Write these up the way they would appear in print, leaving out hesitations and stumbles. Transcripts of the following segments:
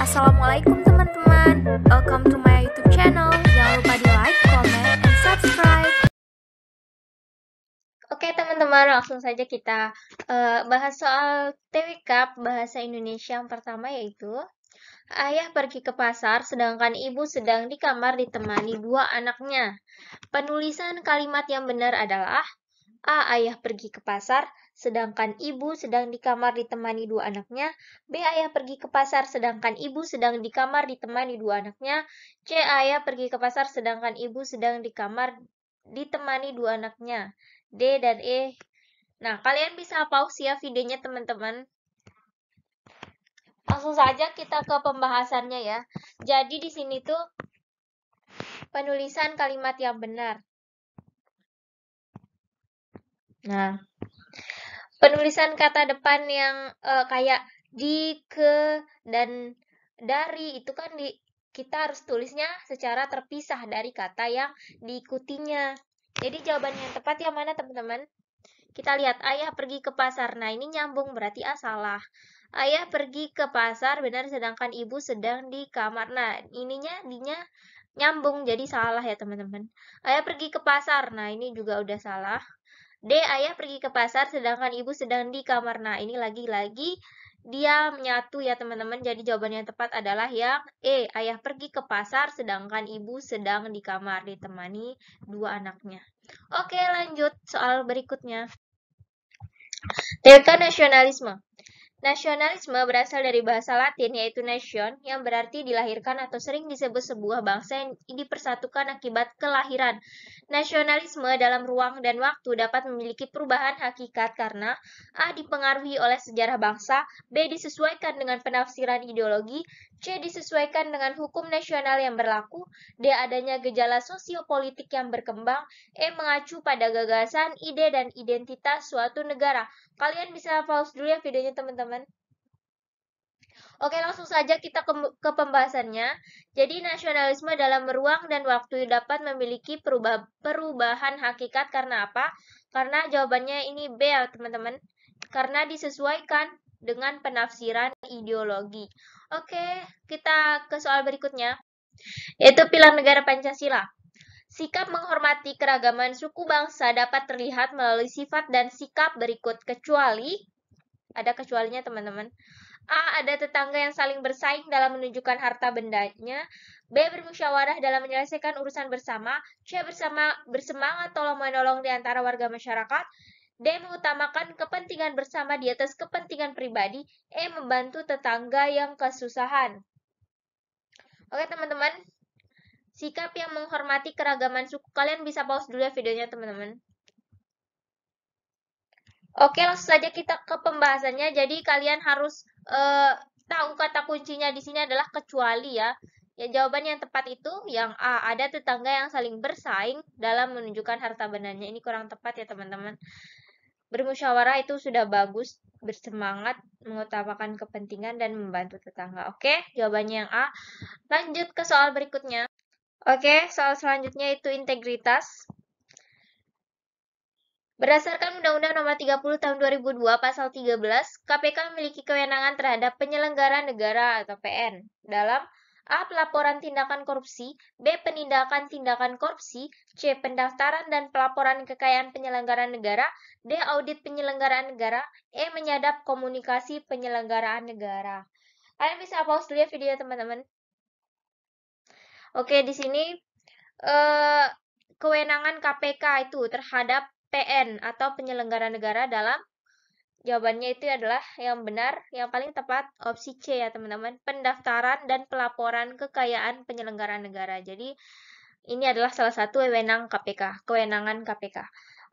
Assalamualaikum teman-teman, welcome to my YouTube channel. Jangan lupa di like, comment, and subscribe. Oke teman-teman, langsung saja kita bahas soal TWK bahasa Indonesia yang pertama, yaitu ayah pergi ke pasar sedangkan ibu sedang di kamar ditemani dua anaknya. Penulisan kalimat yang benar adalah A. Ayah pergi ke pasar sedangkan ibu sedang di kamar ditemani dua anaknya. B. Ayah pergi ke pasar sedangkan ibu sedang di kamar ditemani dua anaknya. C. Ayah pergi ke pasar sedangkan ibu sedang di kamar ditemani dua anaknya. D dan E. Nah, kalian bisa pause ya videonya teman-teman. Langsung saja kita ke pembahasannya ya. Jadi di sini tuh penulisan kalimat yang benar. Nah, penulisan kata depan yang kayak di, ke, dan dari itu kan kita harus tulisnya secara terpisah dari kata yang diikutinya. Jadi jawaban yang tepat yang mana teman-teman? Kita lihat ayah pergi ke pasar. Nah, ini nyambung berarti A salah. Ayah pergi ke pasar benar sedangkan ibu sedang di kamar. Nah, dinya nyambung jadi salah ya teman-teman. Ayah pergi ke pasar. Nah, ini juga udah salah. D. Ayah pergi ke pasar sedangkan ibu sedang di kamar. Nah, ini lagi-lagi dia menyatu ya teman-teman. Jadi jawaban yang tepat adalah yang E. Ayah pergi ke pasar sedangkan ibu sedang di kamar ditemani dua anaknya. Oke, lanjut soal berikutnya. TWK nasionalisme. Nasionalisme berasal dari bahasa Latin yaitu nation yang berarti dilahirkan atau sering disebut sebuah bangsa yang dipersatukan akibat kelahiran. Nasionalisme dalam ruang dan waktu dapat memiliki perubahan hakikat karena A. dipengaruhi oleh sejarah bangsa, B. disesuaikan dengan penafsiran ideologi, C. disesuaikan dengan hukum nasional yang berlaku, D. adanya gejala sosiopolitik yang berkembang, E. mengacu pada gagasan, ide, dan identitas suatu negara. Kalian bisa pause dulu ya videonya teman-teman. Oke, langsung saja kita ke pembahasannya. Jadi nasionalisme dalam ruang dan waktu dapat memiliki perubahan hakikat karena apa? Karena jawabannya ini B ya teman-teman. Karena disesuaikan dengan penafsiran ideologi. Oke, kita ke soal berikutnya. Yaitu pilar negara Pancasila. Sikap menghormati keragaman suku bangsa dapat terlihat melalui sifat dan sikap berikut, kecuali ada kecualinya teman-teman. A. Ada tetangga yang saling bersaing dalam menunjukkan harta bendanya. B. Bermusyawarah dalam menyelesaikan urusan bersama. C. Bersemangat tolong-menolong di antara warga masyarakat. D. Mengutamakan kepentingan bersama di atas kepentingan pribadi. E. Membantu tetangga yang kesusahan. Oke teman-teman, sikap yang menghormati keragaman suku. Kalian bisa pause dulu ya videonya teman-teman. Oke, langsung saja kita ke pembahasannya. Jadi kalian harus tahu kata kuncinya di sini adalah kecuali ya. Ya, jawaban yang tepat itu yang A. Ada tetangga yang saling bersaing dalam menunjukkan harta bendanya. Ini kurang tepat ya teman-teman. Bermusyawarah itu sudah bagus. Bersemangat, mengutamakan kepentingan, dan membantu tetangga. Oke, jawabannya yang A. Lanjut ke soal berikutnya. Oke, soal selanjutnya itu integritas. Berdasarkan Undang-Undang Nomor 30 Tahun 2002 Pasal 13, KPK memiliki kewenangan terhadap penyelenggara negara atau PN dalam A. Pelaporan tindakan korupsi, B. Penindakan tindakan korupsi, C. Pendaftaran dan pelaporan kekayaan penyelenggara negara, D. Audit penyelenggaraan negara, E. Menyadap komunikasi penyelenggaraan negara. Kalian bisa pause dulu ya video teman-teman. Oke, di sini kewenangan KPK itu terhadap PN atau penyelenggara negara dalam jawabannya itu adalah yang benar, yang paling tepat opsi C ya teman-teman, pendaftaran dan pelaporan kekayaan penyelenggara negara. Jadi ini adalah salah satu kewenangan KPK.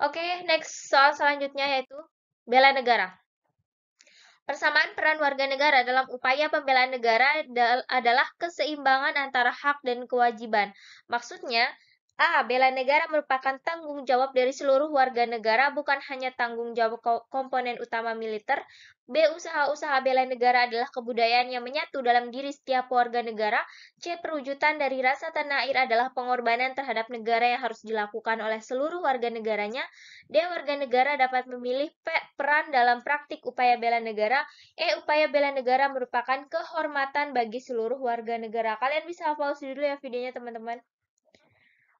Oke, next soal selanjutnya yaitu bela negara. Persamaan peran warga negara dalam upaya pembelaan negara adalah keseimbangan antara hak dan kewajiban. Maksudnya, A. Bela negara merupakan tanggung jawab dari seluruh warga negara, bukan hanya tanggung jawab komponen utama militer. B. Usaha-usaha bela negara adalah kebudayaan yang menyatu dalam diri setiap warga negara. C. Perwujudan dari rasa tanah air adalah pengorbanan terhadap negara yang harus dilakukan oleh seluruh warga negaranya. D. Warga negara dapat memilih peran dalam praktik upaya bela negara. E. Upaya bela negara merupakan kehormatan bagi seluruh warga negara. Kalian bisa pause dulu ya videonya, teman-teman.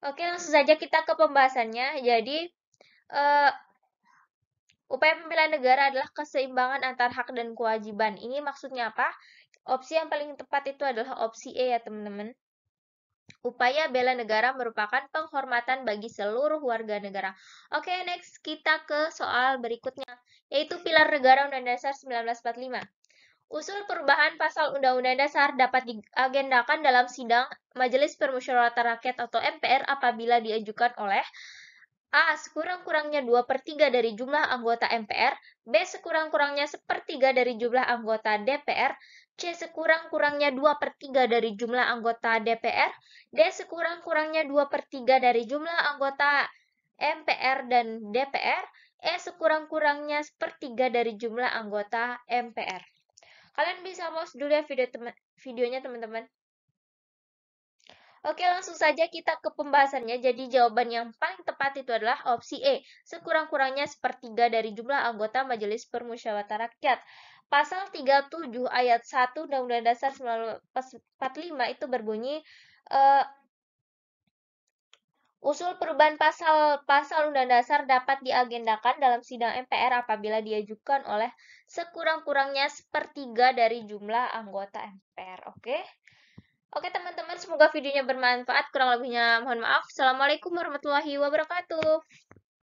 Oke, langsung saja kita ke pembahasannya. Jadi, eh, upaya pembelaan negara adalah keseimbangan antar hak dan kewajiban. Ini maksudnya apa? Opsi yang paling tepat itu adalah opsi E ya, teman-teman. Upaya bela negara merupakan penghormatan bagi seluruh warga negara. Oke, next kita ke soal berikutnya, yaitu pilar negara Undang-Undang Dasar 1945. Usul perubahan pasal Undang-Undang Dasar dapat diagendakan dalam sidang Majelis Permusyawaratan Rakyat atau MPR apabila diajukan oleh A. Sekurang-kurangnya 2/3 dari jumlah anggota MPR. B. Sekurang-kurangnya 1/3 dari jumlah anggota DPR. C. Sekurang-kurangnya 2/3 dari jumlah anggota DPR. D. Sekurang-kurangnya 2/3 dari jumlah anggota MPR dan DPR. E. Sekurang-kurangnya 1/3 dari jumlah anggota MPR. Kalian bisa pause dulu ya videonya, teman-teman. Oke, langsung saja kita ke pembahasannya. Jadi jawaban yang paling tepat itu adalah opsi E. Sekurang-kurangnya 1/3 dari jumlah anggota Majelis Permusyawaratan Rakyat. Pasal 37 ayat 1 Undang-Undang Dasar 1945 itu berbunyi, usul perubahan pasal Undang Dasar dapat diagendakan dalam sidang MPR apabila diajukan oleh sekurang-kurangnya 1/3 dari jumlah anggota MPR. Oke? Oke teman-teman, semoga videonya bermanfaat. Kurang lebihnya mohon maaf. Assalamualaikum warahmatullahi wabarakatuh.